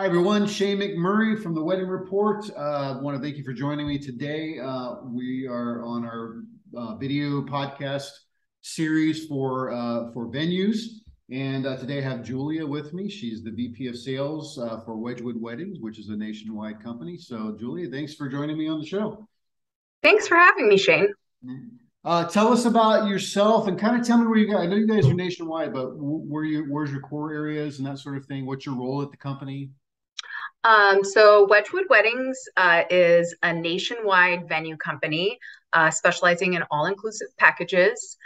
Hi, everyone. Shane McMurray from the Wedding Report. I want to thank you for joining me today. We are on our video podcast series for venues. And today I have Julia with me. She's the VP of Sales for Wedgewood Weddings, which is a nationwide company. So, Julia, thanks for joining me on the show. Thanks for having me, Shane. Tell us about yourself and kind of tell me where you guys. I know you guys are nationwide, but where's your core areas and that sort of thing? What's your role at the company? So Wedgewood Weddings is a nationwide venue company specializing in all-inclusive packages.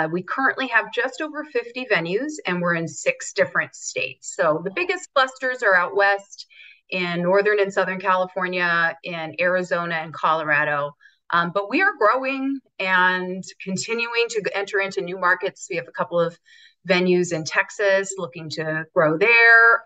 We currently have just over 50 venues and we're in 6 different states. So the biggest clusters are out west in Northern and Southern California, in Arizona and Colorado. But we are growing and continuing to enter into new markets. We have a couple of venues in Texas looking to grow there.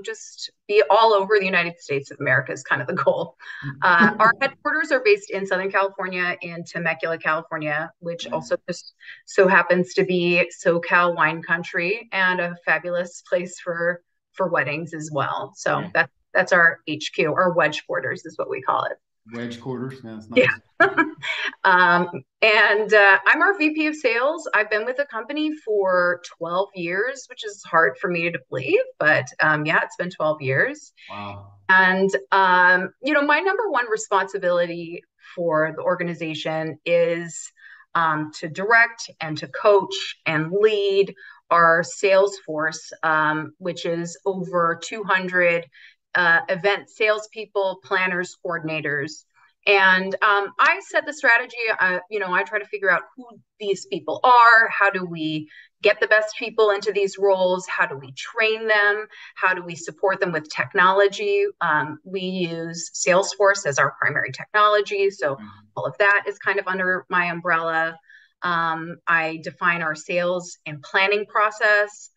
Just be all over the United States of America is kind of the goal. Our headquarters are based in Southern California, in Temecula, California, which also just so happens to be SoCal wine country and a fabulous place for weddings as well. So that's our HQ, our wedge quarters is what we call it. Wedge quarters. That's nice. Yeah. I'm our VP of sales. I've been with the company for 12 years, which is hard for me to believe, but it's been 12 years. Wow. And my number one responsibility for the organization is to direct and to coach and lead our sales force, which is over 200 event salespeople, planners, coordinators. And I set the strategy. I try to figure out who these people are. How do we get the best people into these roles? How do we train them? How do we support them with technology? We use Salesforce as our primary technology. So all of that is kind of under my umbrella. I define our sales and planning process.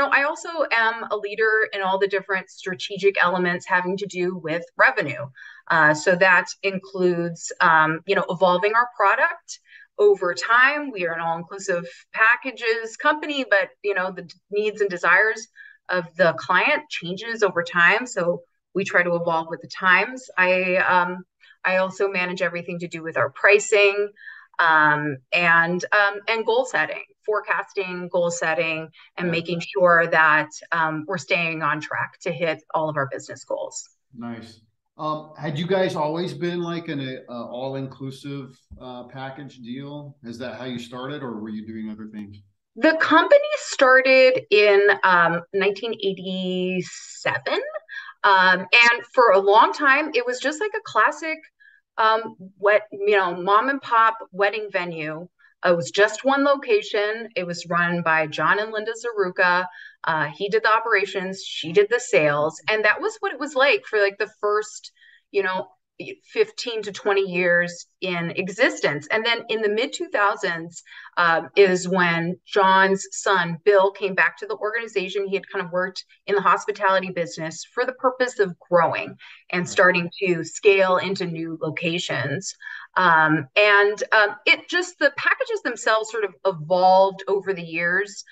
I also am a leader in all the different strategic elements having to do with revenue. So that includes, evolving our product over time. We are an all-inclusive packages company, but, the needs and desires of the client changes over time. So we try to evolve with the times. I also manage everything to do with our pricing, and goal setting, forecasting, goal setting, and making sure that we're staying on track to hit all of our business goals. Nice. Had you guys always been like an all-inclusive package deal? Is that how you started, or were you doing other things? The company started in 1987. And for a long time, it was just like a classic mom and pop wedding venue. It was just one location. It was run by John and Linda Zaruka. He did the operations, she did the sales, and that was what it was like for like the first, 15 to 20 years in existence. And then in the mid 2000s is when John's son, Bill, came back to the organization. He had kind of worked in the hospitality business for the purpose of growing and starting to scale into new locations. The packages themselves sort of evolved over the years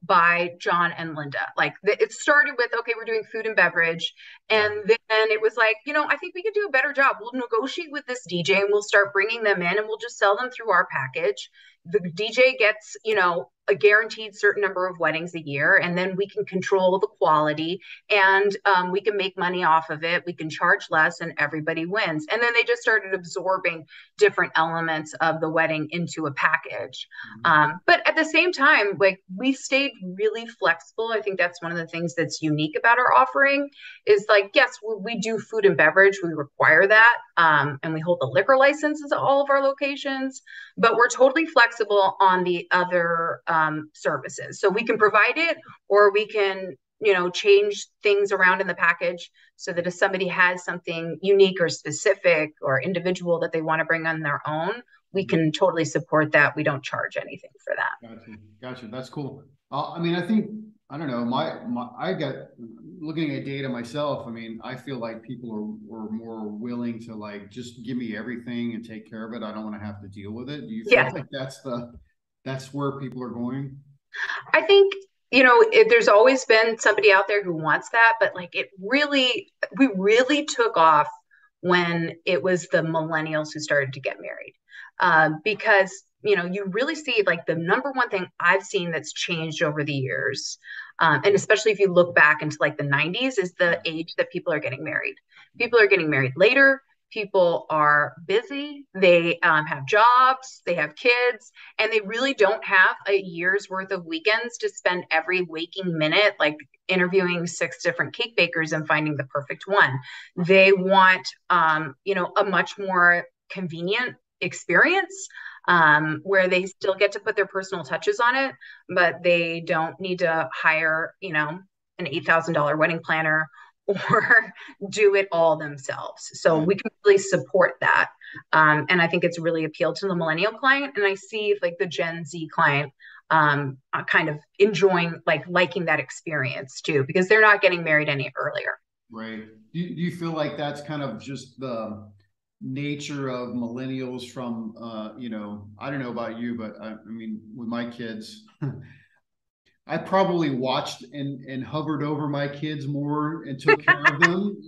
by John and Linda. It started with, okay, we're doing food and beverage. And then it was like, I think we could do a better job. We'll negotiate with this DJ and we'll start bringing them in and we'll just sell them through our package. The DJ gets, a guaranteed certain number of weddings a year, and then we can control the quality and we can make money off of it. We can charge less and everybody wins. And then they just started absorbing different elements of the wedding into a package. But at the same time, we stayed really flexible. I think that's one of the things that's unique about our offering is yes, we do food and beverage. We require that. And we hold the liquor licenses at all of our locations, but we're totally flexible on the other services. So we can provide it, or we can, change things around in the package so that if somebody has something unique or specific or individual that they want to bring on their own, we can totally support that. We don't charge anything for that. Gotcha. That's cool. I think, I don't know, I got looking at data myself. I feel like people are more willing to just give me everything and take care of it. I don't want to have to deal with it. Do you feel like that's where people are going? I think there's always been somebody out there who wants that, but like we really took off when it was the millennials who started to get married. Because, you really see like the number one thing I've seen that's changed over the years, and especially if you look back into like the 90s, is the age that people are getting married. People are getting married later. People are busy. They have jobs, they have kids, and they really don't have a year's worth of weekends to spend every waking minute like interviewing 6 different cake bakers and finding the perfect one. They want, a much more convenient experience, where they still get to put their personal touches on it, but they don't need to hire, an $8,000 wedding planner or do it all themselves. So we can really support that. And I think it's really appealed to the millennial client. And I see like the Gen Z client kind of enjoying, like liking that experience too, because they're not getting married any earlier. Right. Do you feel like that's kind of just the nature of millennials from, I don't know about you, but I mean, with my kids, I probably watched and hovered over my kids more and took care of them,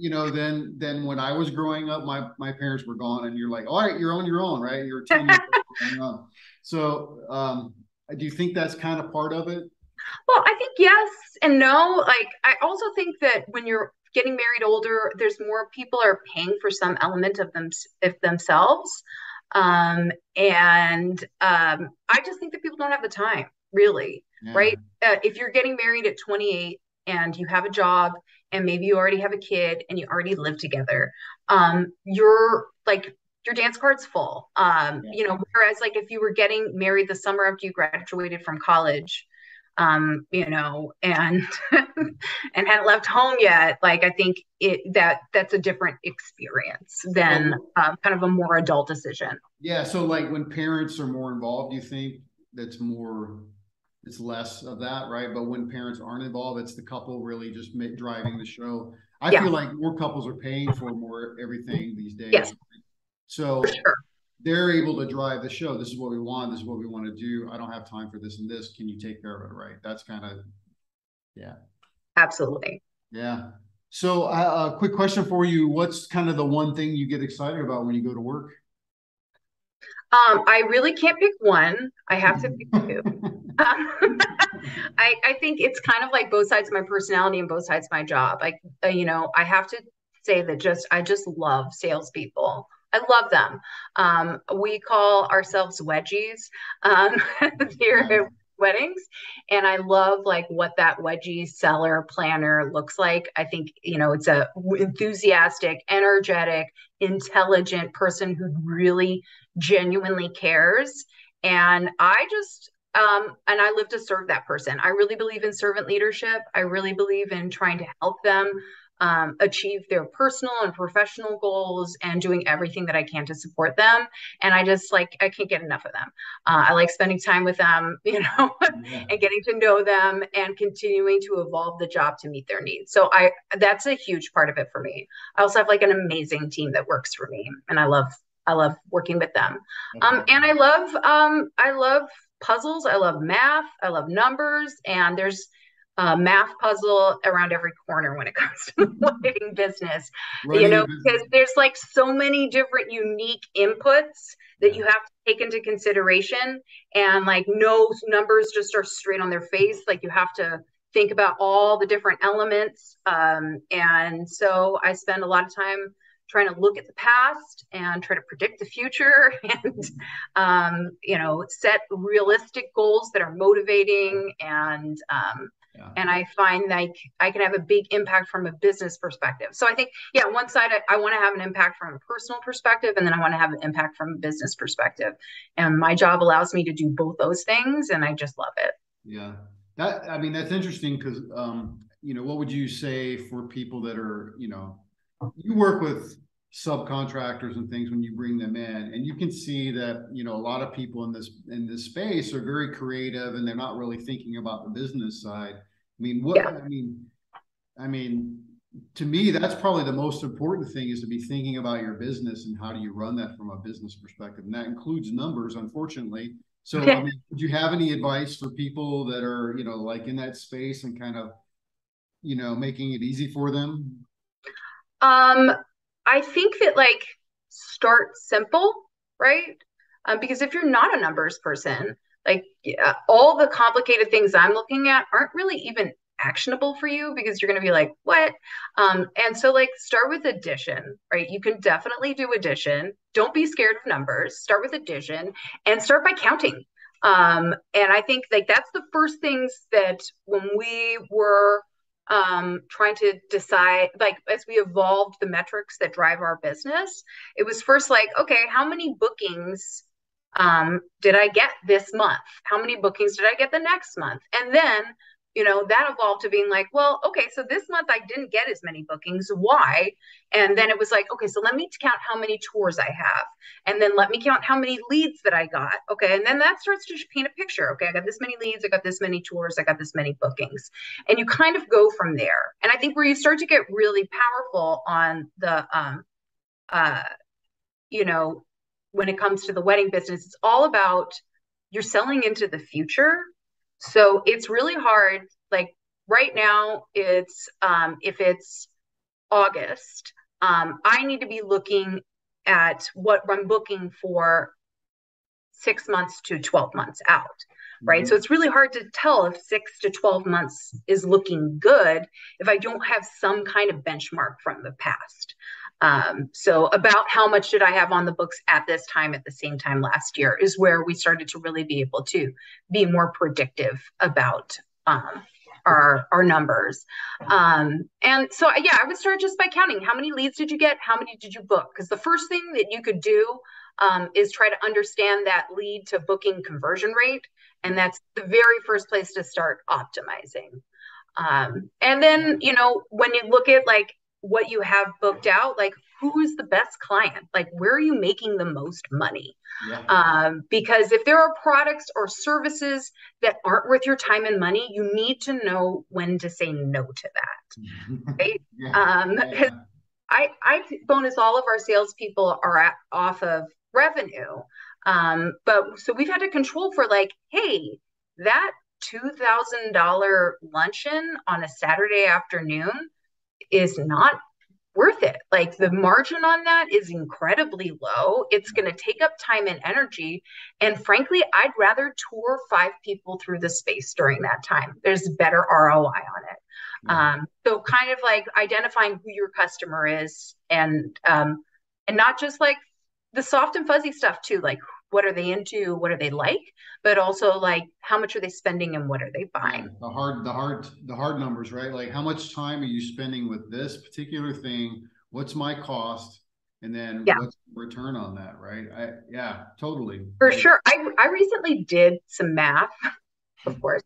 than when I was growing up. My parents were gone, and you're like, all right, you're on your own, right? You're 10 years old. So, do you think that's kind of part of it? Well, I think yes and no. Like, I also think that when you're getting married older, there's more people are paying for some element of themselves. I just think that people don't have the time, really, Yeah. right? If you're getting married at 28 and you have a job and maybe you already have a kid and you already live together, you're like, your dance card's full. Whereas like if you were getting married the summer after you graduated from college, and and hadn't left home yet, like I think that's a different experience than kind of a more adult decision. Yeah. So like when parents are more involved, you think it's less of that, right? But when parents aren't involved, it's the couple really just driving the show. I Yeah. feel like more couples are paying for more everything these days. Yes. So For sure. they're able to drive the show. This is what we want. This is what we want to do. I don't have time for this and this. Can you take care of it? Right. That's kind of, yeah. Absolutely. Yeah. So a quick question for you. What's kind of the one thing you get excited about when you go to work? I really can't pick one. I have to pick two. I think it's kind of like both sides of my personality and both sides of my job. Like, I have to say that I just love salespeople. I love them. We call ourselves wedgies here at weddings. And I love like what that wedgie seller planner looks like. I think, it's a enthusiastic, energetic, intelligent person who really genuinely cares. And I live to serve that person. I really believe in servant leadership. I really believe in trying to help them achieve their personal and professional goals and doing everything that I can to support them. And I can't get enough of them. I like spending time with them, and getting to know them and continuing to evolve the job to meet their needs. So that's a huge part of it for me. I also have like an amazing team that works for me, and I love working with them. And I love puzzles. I love math. I love numbers. And there's a math puzzle around every corner when it comes to the wedding business, because there's like so many different unique inputs that you have to take into consideration. And like no numbers just are straight on their face. Like you have to think about all the different elements. And so I spend a lot of time trying to look at the past and try to predict the future and set realistic goals that are motivating. And I find like I can have a big impact from a business perspective. So I think, one side I want to have an impact from a personal perspective, and then I want to have an impact from a business perspective. And my job allows me to do both those things, and I just love it. Yeah. That's interesting because, what would you say for people that are, you work with subcontractors and things when you bring them in, and you can see that a lot of people in this space are very creative and they're not really thinking about the business side. To me, that's probably the most important thing, is to be thinking about your business and how do you run that from a business perspective, and that includes numbers, unfortunately. So, I mean, do you have any advice for people that are, like in that space and kind of, making it easy for them? I think that like start simple, right? Because if you're not a numbers person, like all the complicated things I'm looking at aren't really even actionable for you because you're going to be like, what? And so like start with addition, right? You can definitely do addition. Don't be scared of numbers. Start with addition and start by counting. And I think like that's the first things that when we were trying to decide, like as we evolved the metrics that drive our business, it was first like, okay, how many bookings did I get this month? How many bookings did I get the next month? And then, that evolved to being like, well, okay, so this month I didn't get as many bookings. Why? And then it was like, okay, so let me count how many tours I have. And then let me count how many leads that I got. Okay. And then that starts to paint a picture. Okay. I got this many leads. I got this many tours. I got this many bookings. And you kind of go from there. And I think where you start to get really powerful on the, uh, you know, when it comes to the wedding business, it's all about you're selling into the future. So it's really hard. Like right now, it's if it's August, I need to be looking at what I'm booking for 6 months to 12 months out, right? So it's really hard to tell if 6 to 12 months is looking good if I don't have some kind of benchmark from the past. So about how much did I have on the books at this time at the same time last year is where we started to really be able to be more predictive about our numbers. And so, yeah, I would start just by counting how many leads did you get? How many did you book? Because the first thing that you could do is try to understand that lead to booking conversion rate. And that's the very first place to start optimizing. And then, when you look at like what you have booked out, like who is the best client? Like where are you making the most money? Because if there are products or services that aren't worth your time and money, you need to know when to say no to that. Right? I bonus all of our salespeople are off of revenue. But so we've had to control for like, hey, that $2,000 luncheon on a Saturday afternoon is not worth it. Like the margin on that is incredibly low. It's going to take up time and energy. And frankly, I'd rather tour 5 people through the space during that time. There's better ROI on it. So kind of like identifying who your customer is and not just like the soft and fuzzy stuff too, like what are they into, what are they like, but also like how much are they spending and what are they buying? The hard numbers, right? Like how much time are you spending with this particular thing? What's my cost? And then what's the return on that, right? Totally. For sure. I recently did some math, of course,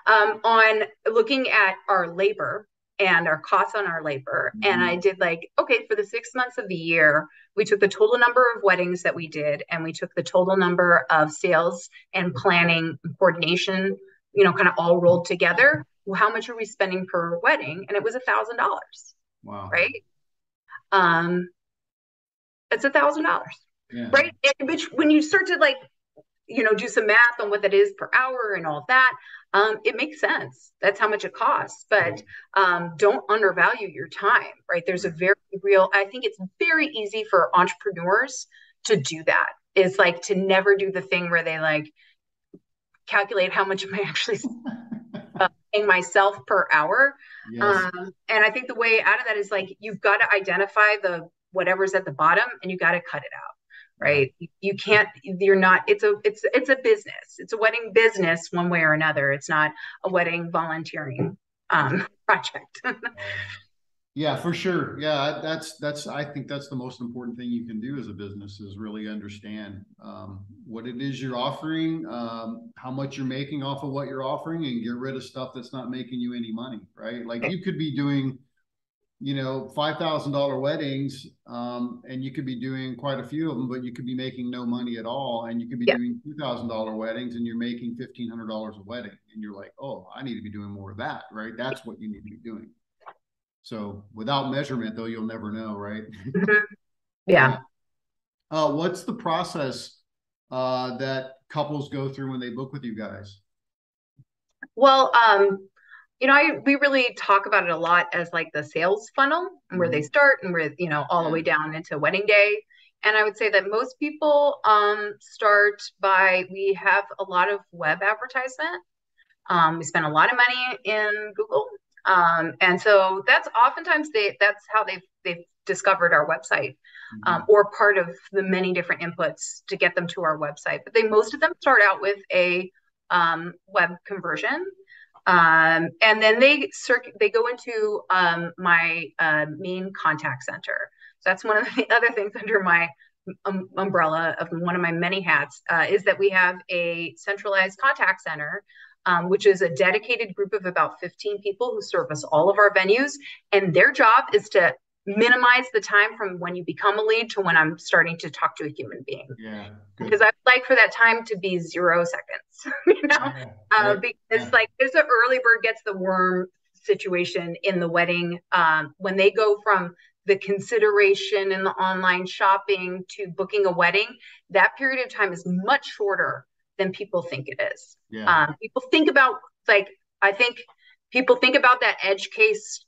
on looking at our labor and our costs on our labor. And I did like, okay, for the 6 months of the year, we took the total number of weddings that we did, and we took the total number of sales and planning and coordination, kind of all rolled together. Well, how much are we spending per wedding? And it was $1,000. Wow. Right. It's $1,000. Yeah. Right. Which when you start to like, do some math on what that is per hour and all that, it makes sense. That's how much it costs. But don't undervalue your time, right? There's a very real, I think it's very easy for entrepreneurs to do that. It's like to never do the thing where they like calculate how much am I actually paying myself per hour. Yes. And I think the way out of that is like, you've got to identify the whatever's at the bottom and you got to cut it out. Right. You can't, you're not, it's a business. It's a wedding business one way or another. It's not a wedding volunteering project. Yeah, for sure. Yeah, I think that's the most important thing you can do as a business is really understand what it is you're offering, how much you're making off of what you're offering, and get rid of stuff that's not making you any money, right? Like you could be doing $5,000 weddings, and you could be doing quite a few of them, but you could be making no money at all. And you could be doing $2,000 weddings and you're making $1,500 a wedding. And you're like, oh, I need to be doing more of that, right? That's what you need to be doing. So without measurement, though, you'll never know, right? Yeah. What's the process that couples go through when they book with you guys? Well, we really talk about it a lot as like the sales funnel and where they start and where, all the way down into wedding day. And I would say that most people start by, we have a lot of web advertisement. We spend a lot of money in Google. And so that's oftentimes that's how they've discovered our website, or part of the many different inputs to get them to our website. But most of them start out with a web conversion. And then they go into my main contact center. So that's one of the other things under my umbrella of one of my many hats, is that we have a centralized contact center, which is a dedicated group of about 15 people who service all of our venues. And their job is to minimize the time from when you become a lead to when I'm starting to talk to a human being. Yeah. Because I'd like for that time to be 0 seconds, because like there's the early bird gets the worm situation in the wedding. When they go from the consideration and the online shopping to booking a wedding, that period of time is much shorter than people think it is. People think about, I think people think about that edge case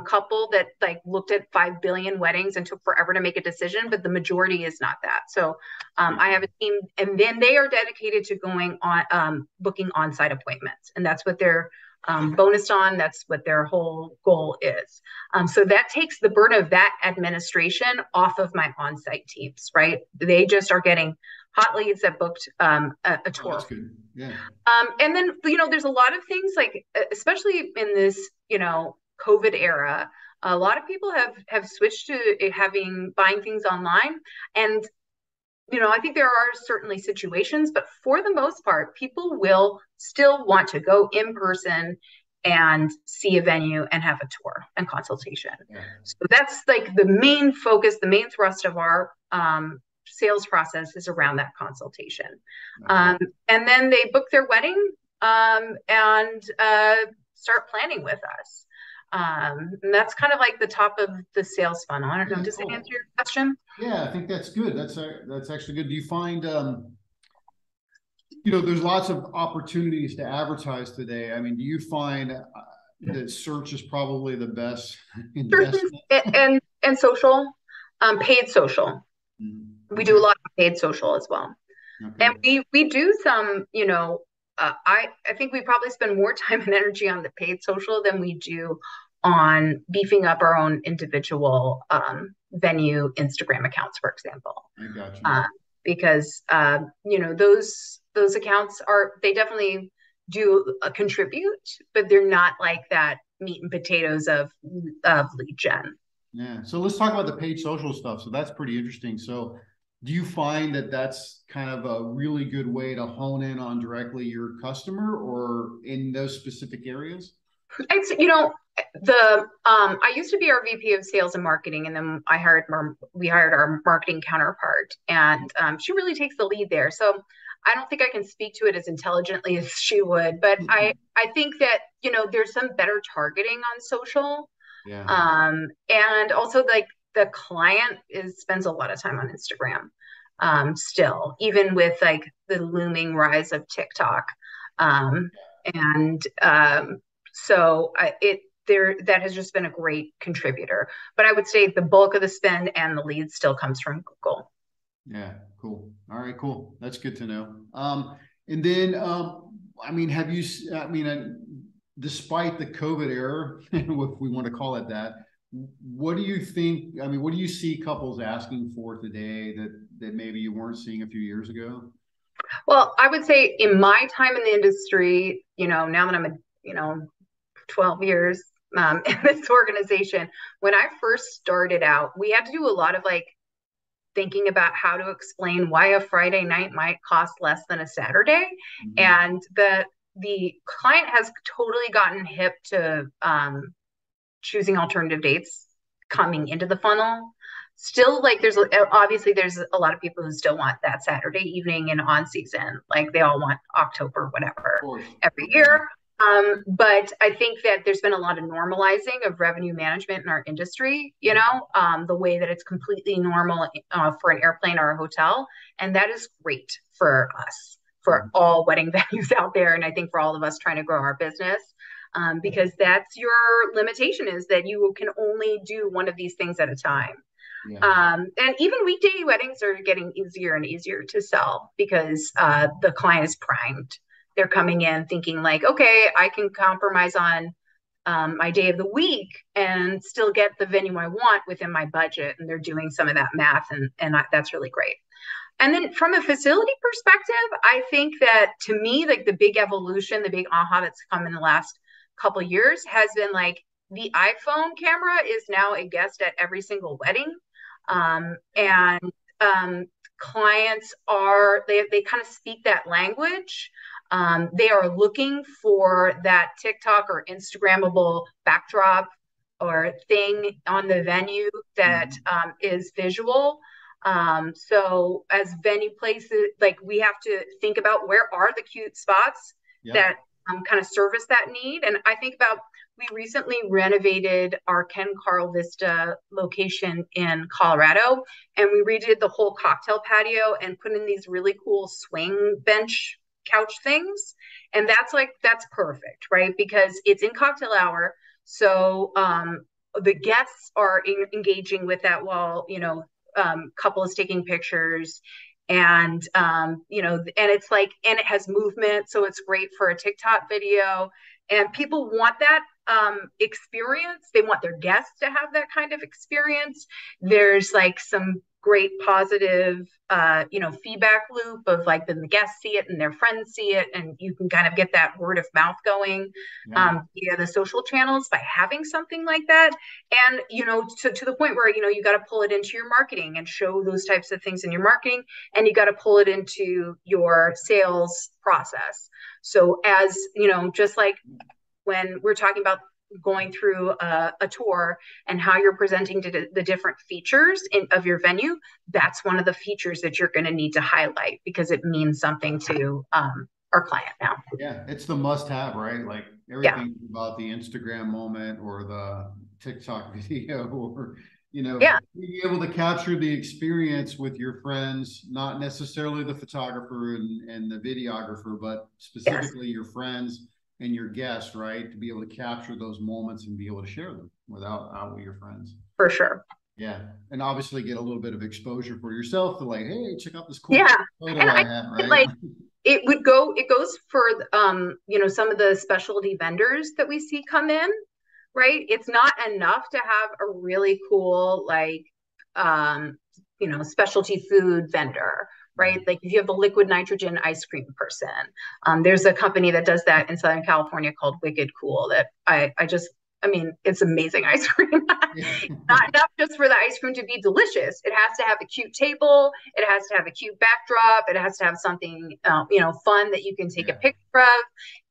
couple that like looked at 5 billion weddings and took forever to make a decision, but the majority is not that. So I have a team, and then they are dedicated to going on booking on-site appointments, and that's what they're bonused on. That's what their whole goal is. So that takes the burden of that administration off of my on-site teams, right? They just are getting hot leads that booked a tour. That's good. Yeah. And then, there's a lot of things like, especially in this, COVID era, a lot of people have switched to buying things online. And, I think there are certainly situations, but for the most part, people will still want to go in person and see a venue and have a tour and consultation. So that's like the main focus, the main thrust of our sales process is around that consultation. And then they book their wedding and start planning with us. And that's kind of like the top of the sales funnel. I don't know. Does that answer your question? Yeah, I think that's good. That's actually good. Do you find, there's lots of opportunities to advertise today. I mean, do you find that search is probably the best investment? And social, paid social. We do a lot of paid social as well. And we do some, I think we probably spend more time and energy on the paid social than we do on beefing up our own individual venue Instagram accounts, for example. I got you. Because those accounts they definitely do contribute, but they're not like that meat and potatoes of lead gen. Yeah. So let's talk about the paid social stuff. So that's pretty interesting. So do you find that that's kind of a really good way to hone in on directly your customer, or in those specific areas? It's, I used to be our VP of sales and marketing, and then we hired our marketing counterpart, and she really takes the lead there. So I don't think I can speak to it as intelligently as she would, but I think that, there's some better targeting on social. And also like the client spends a lot of time on Instagram still, even with like the looming rise of TikTok. So that has just been a great contributor. But I would say the bulk of the spend and the lead still comes from Google. Yeah, cool. All right, cool. That's good to know. And then, despite the COVID era, if we want to call it that, what do you think? I mean, what do you see couples asking for today that maybe you weren't seeing a few years ago? Well, I would say in my time in the industry, now that I'm 12 years in this organization, when I first started out, we had to do a lot of like thinking about how to explain why a Friday night might cost less than a Saturday. And the client has totally gotten hip to choosing alternative dates coming into the funnel. Still, like there's a lot of people who still want that Saturday evening and on season, like they all want October, whatever, every year. But I think that there's been a lot of normalizing of revenue management in our industry, the way that it's completely normal for an airplane or a hotel. And that is great for us. for all wedding venues out there. And I think for all of us trying to grow our business, because that's your limitation, is that you can only do one of these things at a time. Yeah. And even weekday weddings are getting easier and easier to sell because the client is primed. They're coming in thinking like, okay, I can compromise on my day of the week and still get the venue I want within my budget. And they're doing some of that math, and that's really great. And then from a facility perspective, I think that to me, like the big evolution, the big aha that's come in the last couple of years has been like the iPhone camera is now a guest at every single wedding. And clients they kind of speak that language. They are looking for that TikTok or Instagrammable backdrop or thing on the venue that is visual. So as venue places, like we have to think about where are the cute spots that kind of service that need. And I think about, we recently renovated our Ken Carl Vista location in Colorado, and we redid the whole cocktail patio and put in these really cool swing bench couch things. And that's perfect, right? Because it's in cocktail hour. So the guests are engaging with that while, couple is taking pictures, and and it's like, and it has movement, so it's great for a TikTok video, and people want that experience. They want their guests to have that kind of experience. There's like some great positive feedback loop of like, then the guests see it and their friends see it, and you can kind of get that word of mouth going via the social channels by having something like that. And to the point where you got to pull it into your marketing and show those types of things in your marketing, and you got to pull it into your sales process. So as just like when we're talking about going through a tour and how you're presenting to the different features of your venue, that's one of the features that you're going to need to highlight because it means something to our client now. Yeah, it's the must-have, right? Like everything about the Instagram moment or the TikTok video, or being able to capture the experience with your friends, not necessarily the photographer and the videographer, but specifically your friends and your guests, right? To be able to capture those moments and be able to share them out with your friends. For sure. Yeah. And obviously get a little bit of exposure for yourself to like, hey, check out this cool photo and I had, right? Like it goes for some of the specialty vendors that we see come in, right? It's not enough to have a really cool specialty food vendor, right? Like if you have the liquid nitrogen ice cream person, there's a company that does that in Southern California called Wicked Cool that I mean, it's amazing ice cream. Not enough just for the ice cream to be delicious. It has to have a cute table. It has to have a cute backdrop. It has to have something, fun that you can take a picture of.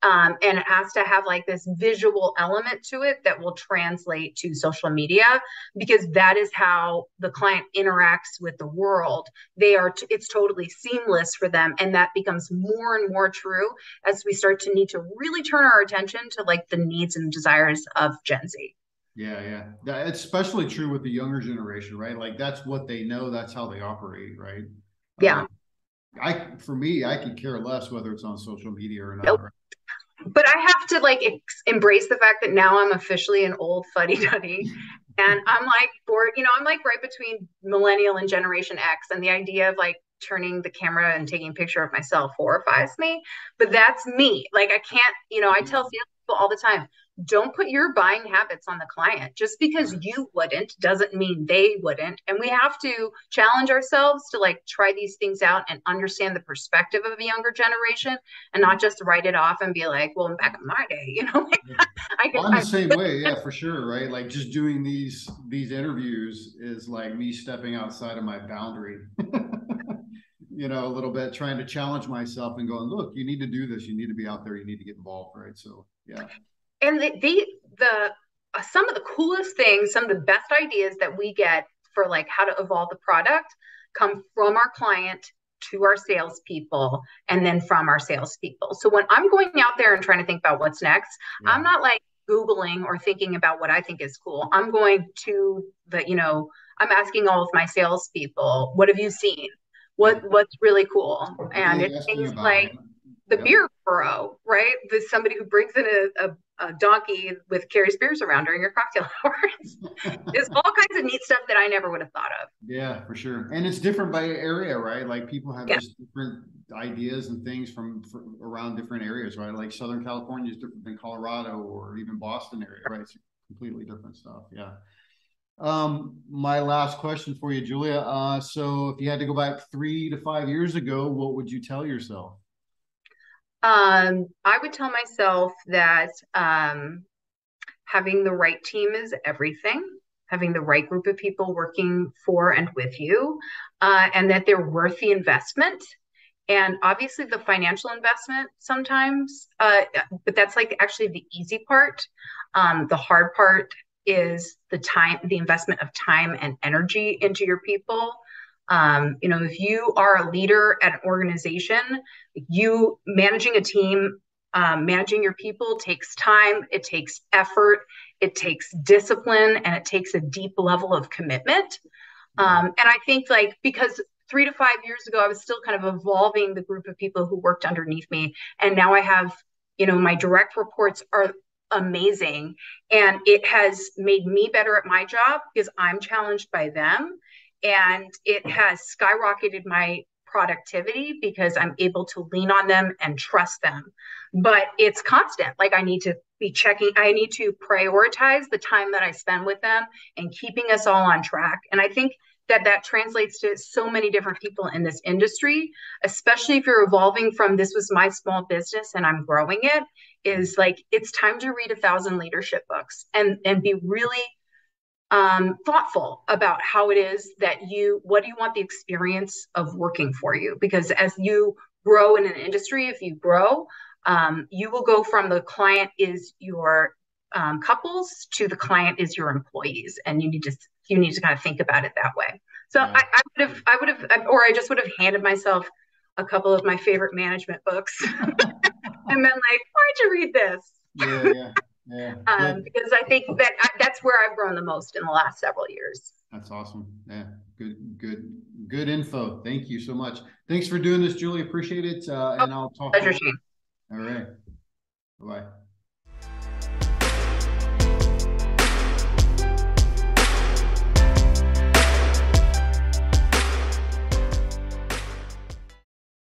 And it has to have like this visual element to it that will translate to social media, because that is how the client interacts with the world. It's totally seamless for them. And that becomes more and more true as we start to need to really turn our attention to like the needs and desires of Gen Z. Yeah. It's especially true with the younger generation, right? Like that's what they know. That's how they operate, right? Yeah. For me, I could care less whether it's on social media or not. Nope. Right? But I have to like embrace the fact that now I'm officially an old fuddy-duddy. And I'm like bored, I'm like right between millennial and Generation X. And the idea of like turning the camera and taking a picture of myself horrifies me. But that's me. Like I can't, I tell people all the time, don't put your buying habits on the client. Just because you wouldn't doesn't mean they wouldn't. And we have to challenge ourselves to like try these things out and understand the perspective of a younger generation, and not just write it off and be like, well, back in my day, I'm the same way. Yeah, for sure. Right. Like just doing these interviews is like me stepping outside of my boundary, a little bit, trying to challenge myself and going, look, you need to do this. You need to be out there. You need to get involved. Right. So, yeah. And some of the coolest things, some of the best ideas that we get for like how to evolve the product come from our client to our salespeople, and then from our salespeople. So when I'm going out there and trying to think about what's next, I'm not like Googling or thinking about what I think is cool. I'm going to I'm asking all of my salespeople, what have you seen? What's really cool? And it's things like the Yep. beer bro, right? There's somebody who brings in a donkey with carries beers around during your cocktail hours. There's all kinds of neat stuff that I never would have thought of. Yeah, for sure. And it's different by area, right? Like people have Yeah. just different ideas and things from around different areas, right? Like Southern California is different than Colorado or even Boston area, right? It's completely different stuff. Yeah. My last question for you, Julia. So if you had to go back 3 to 5 years ago, what would you tell yourself? I would tell myself that having the right team is everything, having the right group of people working for and with you, and that they're worth the investment. And obviously, the financial investment sometimes, but that's like actually the easy part. The hard part is the time, the investment of time and energy into your people. If you are a leader at an organization, you managing a team, managing your people takes time, it takes effort, it takes discipline, and it takes a deep level of commitment. And I think like because 3 to 5 years ago, I was still kind of evolving the group of people who worked underneath me. And now I have, my direct reports are amazing. And it has made me better at my job because I'm challenged by them. And it has skyrocketed my productivity because I'm able to lean on them and trust them. But it's constant. Like I need to be checking, I need to prioritize the time that I spend with them and keeping us all on track. And I think that translates to so many different people in this industry, especially if you're evolving from this was my small business and I'm growing it, is like it's time to read 1,000 leadership books and be really thoughtful about how it is that what do you want the experience of working for you? Because as you grow in an industry, if you grow, you will go from the client is your couples to the client is your employees, and you need to kind of think about it that way. So Yeah. I would have, or I just would have handed myself a couple of my favorite management books and been like, why'd you read this? Yeah, yeah, yeah. Good. Because I think that's where I've grown the most in the last several years. That's awesome. Yeah, good info. Thank you so much. Thanks for doing this, Julie. Appreciate it. Oh, And I'll talk to pleasure, you Shane. later. All right.